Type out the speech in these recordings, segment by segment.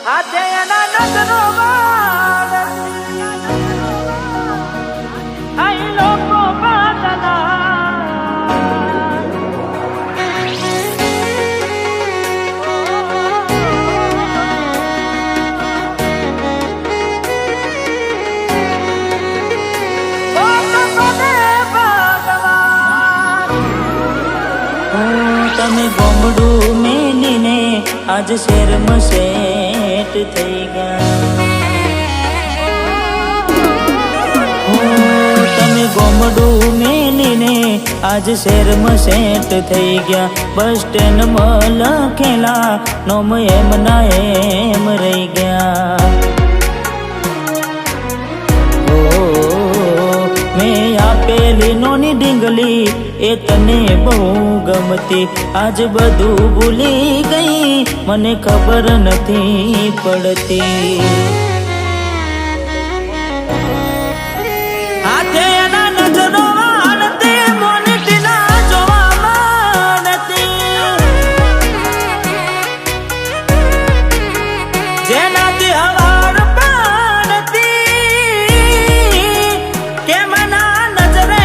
હાથે એના નજરો વાળ આઈ લોકો બાદલા તમે ગોમડું મેલીને આજ શેરમાં સેટ થઈ ગયા. તમે ગોમડું મેલીને આજ શેરમાં સેટ થઈ ગયા. બસ સ્ટેન્ડમાં લખેલા નોમ એમ ના એમ રહી ગયા. મેં આપેલી નોની ડીંગલી એ તને બહુ ગમતી. આજ બધું ભૂલી ગઈ, મને ખબર નથી પડતી. હાથે એના નજરો વાળતી મોનીટી ના જોવા માંડતી. જેનાથી હવાડ પાડતી કે મના નજરે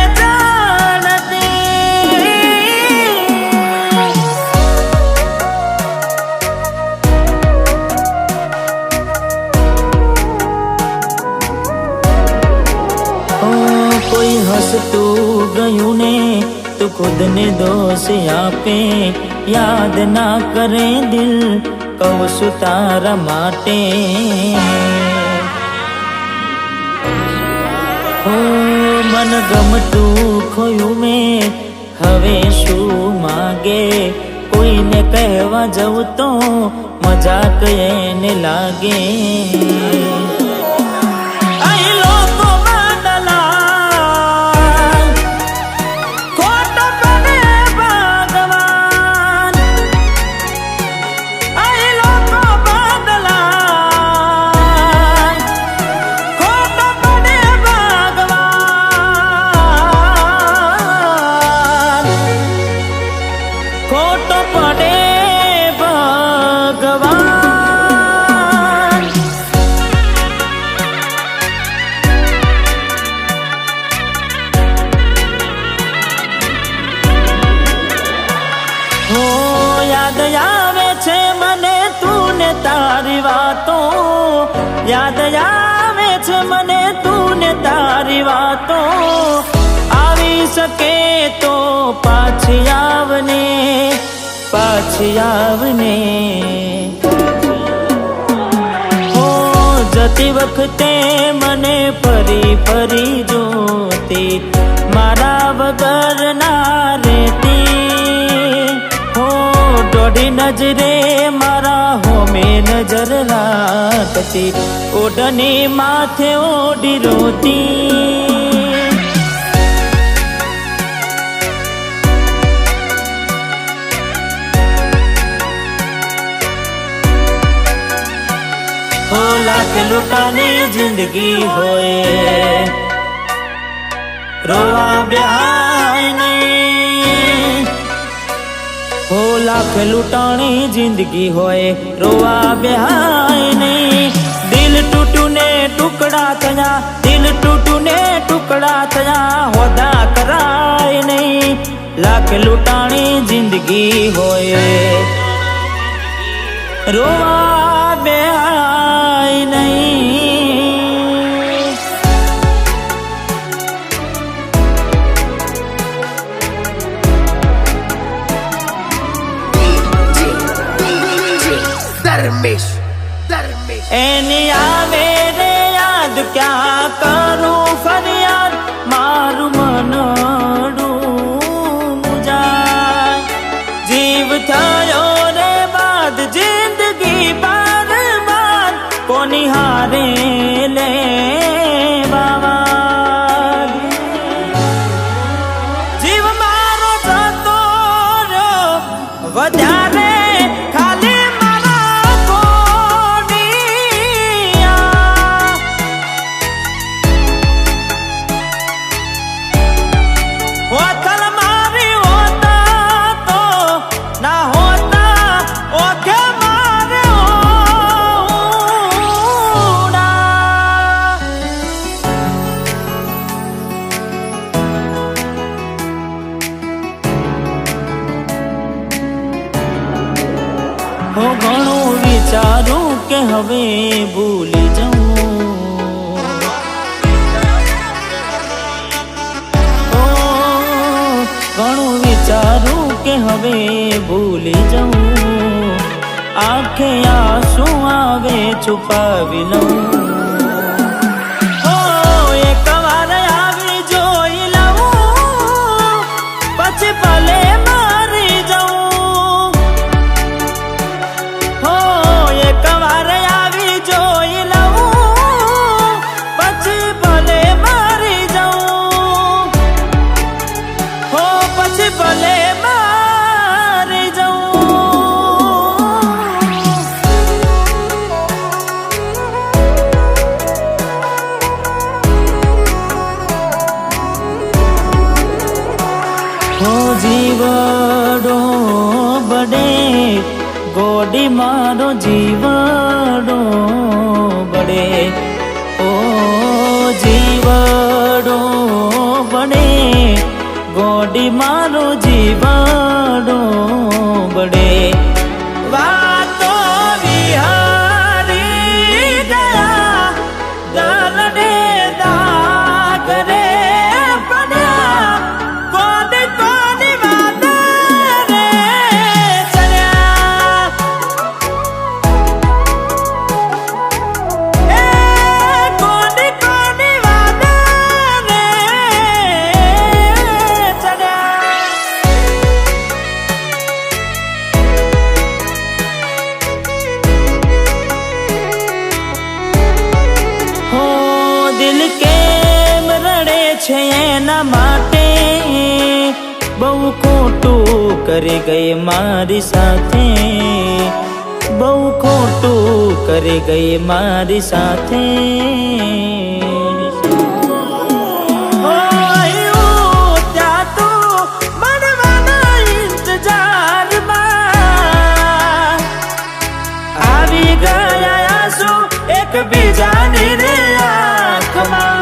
કોઈ હસતું ગયું ને તું ખુદને દોષ આપે. યાદ ના કરે દિલ કહું છું તારા માટે. મન ગમતું ખોયું મેં હવે શું માગે. કોઈને કહેવા જવું તો મજાક એને લાગે. ખોટો પડે ભગવાન. હો યાદ આવે છે મને તું ને તારી વાતો. યાદ આવે છે મને તું ને તારી વાતો. આવી શકે તો પાછી આવને, પાછી આવને. હો જતી વખતે મને ફરી ફરી જોતી. મારા વગર ના રહેતી. હો દોઢી નજરે મારા હોમે નજર રાખતી. ઓઢણી માથે ઓઢી રોતી. હો લાખ લૂંટાની જિંદગી હોય રોવા બેહાય નહીં. હો લાખ લૂંટાણી જિંદગી હોય રોવા બેહાય નહીં. દિલ તૂટું ને ટુકડા થયા, દિલ તૂટું ને ટુકડા થયા. હોદા કરાય નહીં. લાખ લૂંટાણી જિંદગી હોય રોવા બેહાય નહીં. એની આવે રે યાદ ક્યાં કરું ફરિયાદ. મારું મનડું મુજાય. જીવ થયો રે બાદ જિંદગી બાર બાર. કોની હારે લે બાવા. જીવ મારો જતો રહ્યો વધારે ખાલી મારા કોડિયા. હું ઘણું વિચારું કે હવે ભૂલી જાઉં, ઘણું વિચારું કે હવે ભૂલી જાઉં, આંખે આંસુ આવે છુપાવી લઉં. એક વાર આવી જોઈ લઉં પછી ભલે મારી જાઉં. એક વાર આવી જોઈ લઉં પછી ભલે મારી જાઉં. પછી ભલે મારી જાઉં. જીવડો બડે ગોડી મારો જીવડો બડે, ઓ જીવડો બડે ગોડી મારો જીવડો બડે. વાતો વિહારી ગયા દલડે દાગ રે પડ્યા, કોની કોની વાત રે ચડ્યા. એ કોની કોની વાત રે ચડ્યા. હો દિલ કેમ રડે છે એના માટે, બહુ ખોટું કરી ગઈ મારી સાથે, બહુ ખોટું કરી ગઈ મારી સાથે. ત્યાં તો મળવાના ઇંતજારમાં આવી ગયા આંસુ એકબીજાની રે આંખમાં.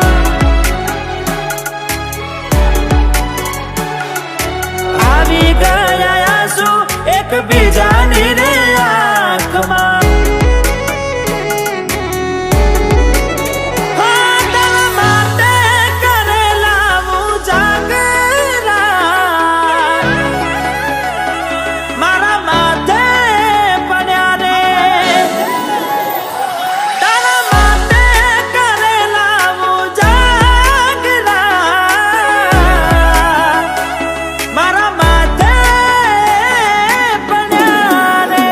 આવી ગયા આંસુ એકબીજાની રે આંખમાં. તારા માટે કરેલા ઉજાગરા મારા માથે પડ્યા રે. તારા માટે કરેલા ઉજાગરા મારા માથે પડ્યા રે.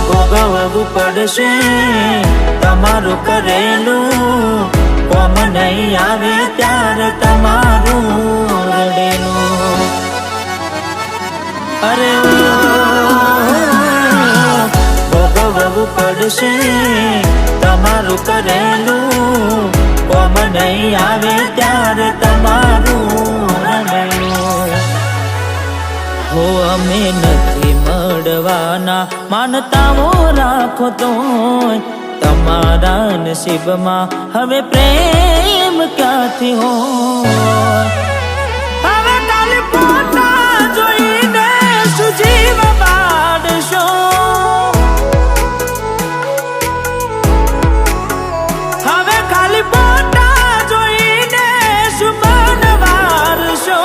ભોગવવું પડશે તમારું કરેલું, કોમ નહીં આવે ત્યારે તમારું રડેલું. અરે ભોગવવું પડશે તમારું કરેલું, કોમ નહીં આવે ત્યારે તમારું રડેલું. હો અમે નથી મળવાના માનતાઓ રાખો તોય, તમારા નસીબમાં હવે પ્રેમ ક્યાંથી હોય. હવે કાલે પોતા જોઈને શું જીવ બાળશો, હવે ખાલી પોતા જોઈને શું મન વારશો.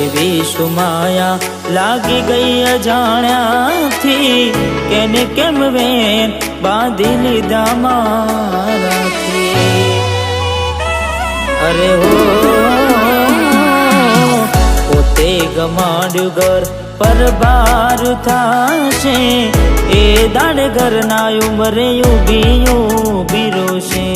એવી સુમાયા લાગી ગઈ અજાણ્યાથી, કેને કેમ વેન બાંધી લીધા મારાથી. અરે હો પોતે ગમાડ્યું ઘર પર બાર થાશે, એ દાડે ઘરના ઉંમરે ઉભી રોશે.